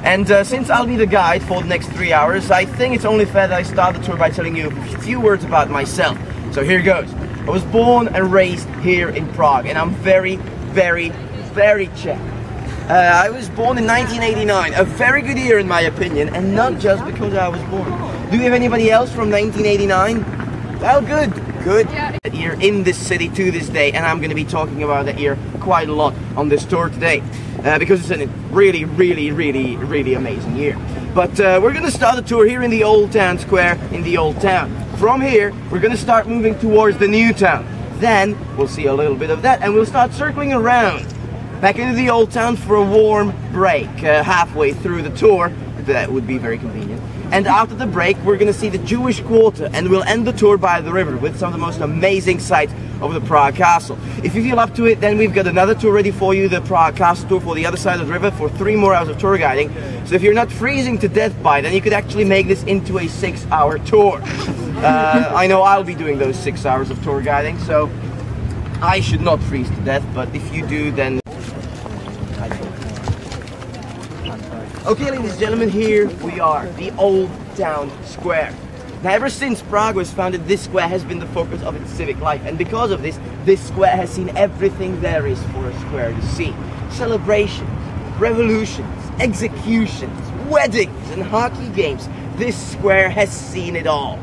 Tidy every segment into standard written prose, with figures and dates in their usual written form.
And since I'll be the guide for the next 3 hours, I think it's only fair that I start the tour by telling you a few words about myself. So here goes. I was born and raised here in Prague, and I'm very, very, very Czech. I was born in 1989, a very good year in my opinion, and not just because I was born. Do you have anybody else from 1989? Well, good. That year in this city to this day, and I'm going to be talking about that year quite a lot on this tour today, because it's a really, really, really, really amazing year. But we're going to start the tour here in the Old Town Square in the Old Town. From here, we're going to start moving towards the New Town. Then we'll see a little bit of that, and we'll start circling around back into the Old Town for a warm break halfway through the tour. That would be very convenient. And after the break, we're going to see the Jewish Quarter, and we'll end the tour by the river with some of the most amazing sights of the Prague Castle. If you feel up to it, then we've got another tour ready for you, the Prague Castle tour for the other side of the river, for 3 more hours of tour guiding. So if you're not freezing to death by then, you could actually make this into a 6-hour tour. I know I'll be doing those 6 hours of tour guiding, so I should not freeze to death, but if you do, then... Okay, ladies and gentlemen, here we are, the Old Town Square. Now, ever since Prague was founded, this square has been the focus of its civic life, and because of this square has seen everything there is for a square to see. Celebrations, revolutions, executions, weddings, and hockey games. This square has seen it all.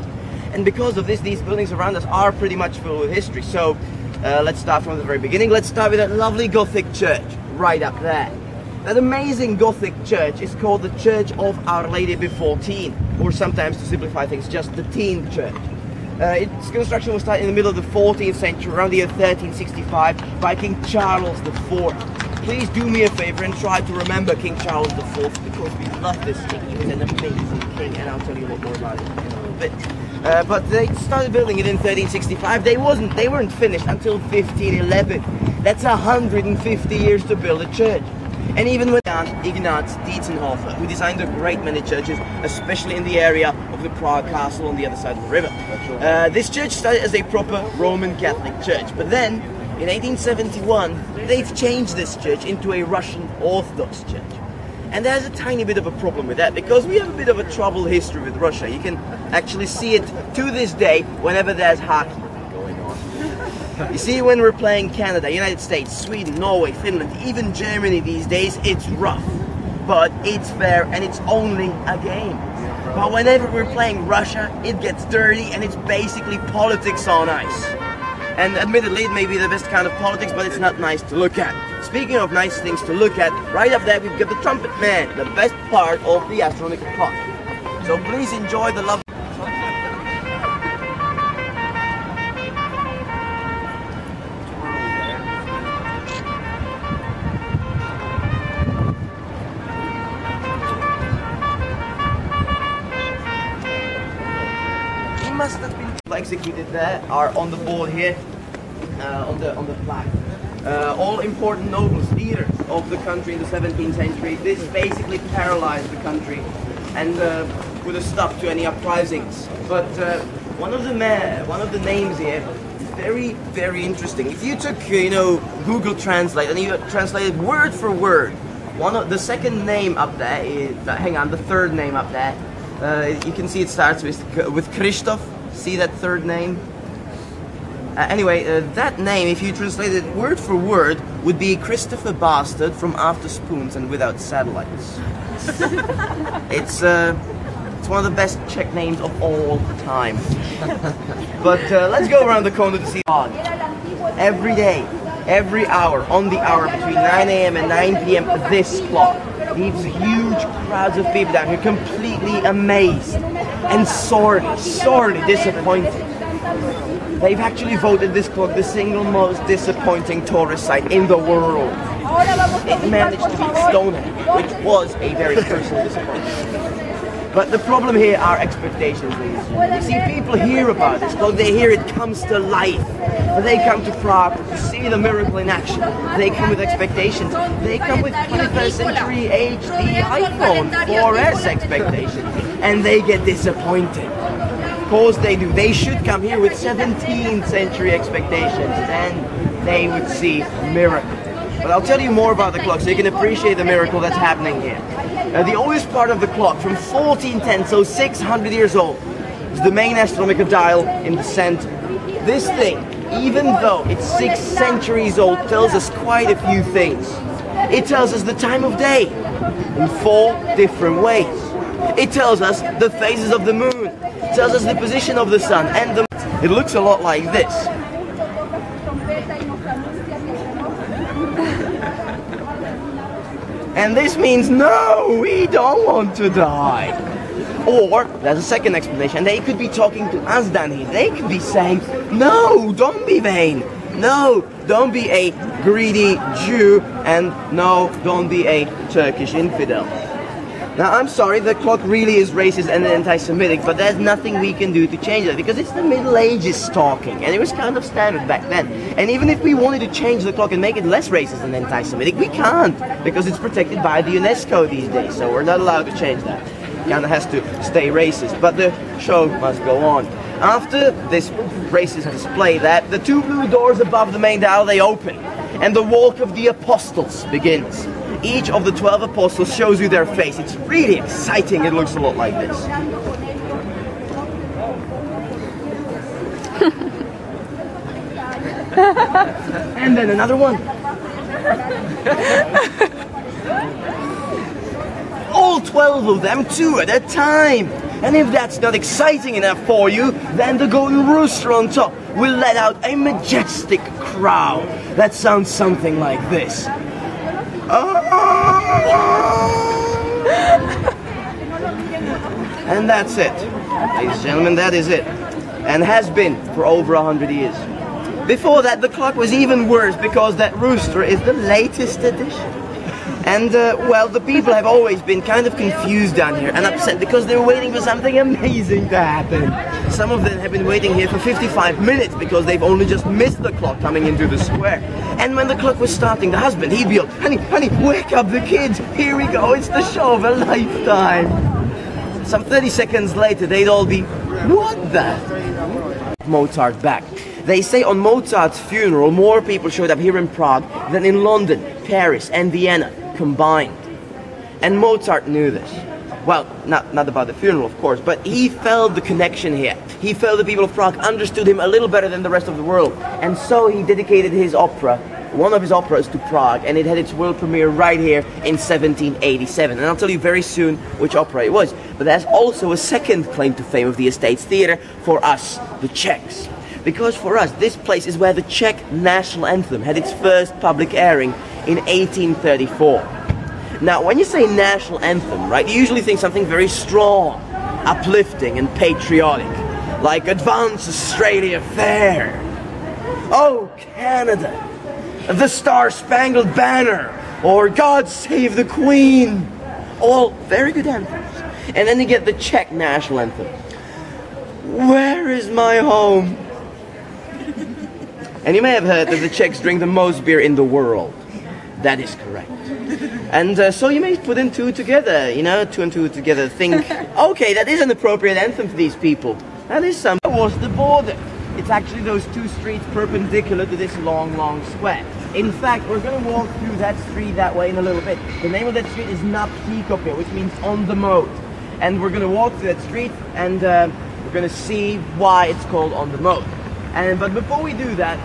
And because of this, these buildings around us are pretty much filled with history. So, let's start from the very beginning. Let's start with that lovely Gothic church, right up there. That amazing Gothic church is called the Church of Our Lady Before Teen, or sometimes, to simplify things, just the Teen Church. Its construction was started in the middle of the 14th century, around the year 1365, by King Charles IV. Please do me a favor and try to remember King Charles IV, because we love this king. He was an amazing king, and I'll tell you a lot more about it in a little bit. But they started building it in 1365. They weren't finished until 1511. That's 150 years to build a church. And even with Ignaz Dietzenhofer, who designed a great many churches, especially in the area of the Prague Castle on the other side of the river. This church started as a proper Roman Catholic church, but then, in 1871, they've changed this church into a Russian Orthodox church. And there's a tiny bit of a problem with that, because we have a bit of a troubled history with Russia. You can actually see it to this day whenever there's hockey going on. You see, when we're playing Canada, United States, Sweden, Norway, Finland, even Germany these days, it's rough. But it's fair, and it's only a game. But whenever we're playing Russia, it gets dirty, and it's basically politics on ice. And admittedly, it may be the best kind of politics, but it's not nice to look at. Speaking of nice things to look at, right up there we've got the trumpet man, the best part of the Astronomical plot. So please enjoy the love. Must have been executed there are on the board here, on the plaque. All important nobles, leaders of the country in the 17th century. This basically paralyzed the country and put a stop to any uprisings. But one of the names here is very, very interesting. If you took, Google Translate and you translated word for word, the second name up there is, the third name up there. You can see it starts with Christoph. See that third name? Anyway, that name, if you translate it word for word, would be Christopher Bastard from After Spoons and Without Satellites. It's one of the best Czech names of all time. But let's go around the corner to see God. Every day, every hour, on the hour between 9 AM and 9 PM, this clock leaves huge crowds of people down here completely amazed and sorely disappointed. They've actually voted this clock the single most disappointing tourist site in the world. It managed to beat Stonehenge, which was a very personal disappointment. But the problem here are expectations. You see, people hear about this clock, they hear it comes to life. They come to Prague to see the miracle in action. They come with expectations. They come with 21st century HD iPhone 4S expectations. And they get disappointed. Of course they do. They should come here with 17th century expectations. Then they would see a miracle. But I'll tell you more about the clock so you can appreciate the miracle that's happening here. The oldest part of the clock, from 1410, so 600 years old, is the main astronomical dial in the center. This thing, even though it's 6 centuries old, tells us quite a few things. It tells us the time of day in 4 different ways. It tells us the phases of the moon. It tells us the position of the sun and the... It looks a lot like this. And this means, no, we don't want to die. Or, there's a second explanation, they could be talking to us down here. They could be saying, no, don't be vain. No, don't be a greedy Jew. And no, don't be a Turkish infidel. Now, I'm sorry, the clock really is racist and anti-Semitic, but there's nothing we can do to change that, because it's the Middle Ages talking, and it was kind of standard back then. And even if we wanted to change the clock and make it less racist and anti-Semitic, we can't, because it's protected by the UNESCO these days, so we're not allowed to change that. It kind of has to stay racist, but the show must go on. After this racist display, the 2 blue doors above the main dial, they open, and the walk of the apostles begins. Each of the 12 apostles shows you their face. It's really exciting. It looks a lot like this. And then another one. All 12 of them, 2 at a time. And if that's not exciting enough for you, then the golden rooster on top will let out a majestic crow that sounds something like this. And that's it, ladies and gentlemen, that is it, and has been for over 100 years. Before that, the clock was even worse, because that rooster is the latest addition. And, well, the people have always been kind of confused down here and upset because they're waiting for something amazing to happen. Some of them have been waiting here for 55 minutes because they've only just missed the clock coming into the square. And when the clock was starting, the husband, he'd be like, honey, wake up the kids. Here we go, it's the show of a lifetime. Some 30 seconds later, they'd all be, what the? Mozart back. They say on Mozart's funeral, more people showed up here in Prague than in London, Paris, and Vienna combined. And Mozart knew this. Well, not about the funeral, of course, but he felt the connection here. He felt the people of Prague understood him a little better than the rest of the world. And so he dedicated his opera, one of his operas, to Prague, and it had its world premiere right here in 1787. And I'll tell you very soon which opera it was. But there's also a second claim to fame of the Estates Theatre for us, the Czechs. Because for us, this place is where the Czech national anthem had its first public airing in 1834. Now, when you say national anthem, right, you usually think something very strong, uplifting and patriotic, like Advance Australia Fair, Oh Canada, The Star-Spangled Banner, or God Save the Queen. All very good anthems. And then you get the Czech national anthem. Where is my home? And you may have heard that the Czechs drink the most beer in the world. That is correct. And so you may put in 2 together, you know, 2 and 2 together, think, okay, that is an appropriate anthem for these people. That is something. What's the border? It's actually those 2 streets perpendicular to this long square. In fact, we're going to walk through that street that way in a little bit. The name of that street is Napříkopě, which means on the moat. And we're going to walk through that street, and we're going to see why it's called on the moat. But before we do that,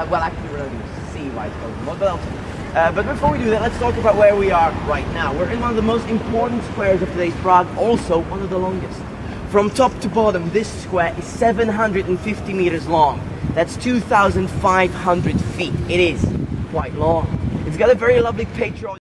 well, actually, we're not going to see why it's called on the moat, but I'll tell you. But before we do that, let's talk about where we are right now. We're in one of the most important squares of today's Prague, also one of the longest. From top to bottom, this square is 750 meters long. That's 2,500 feet. It is quite long. It's got a very lovely patriotic...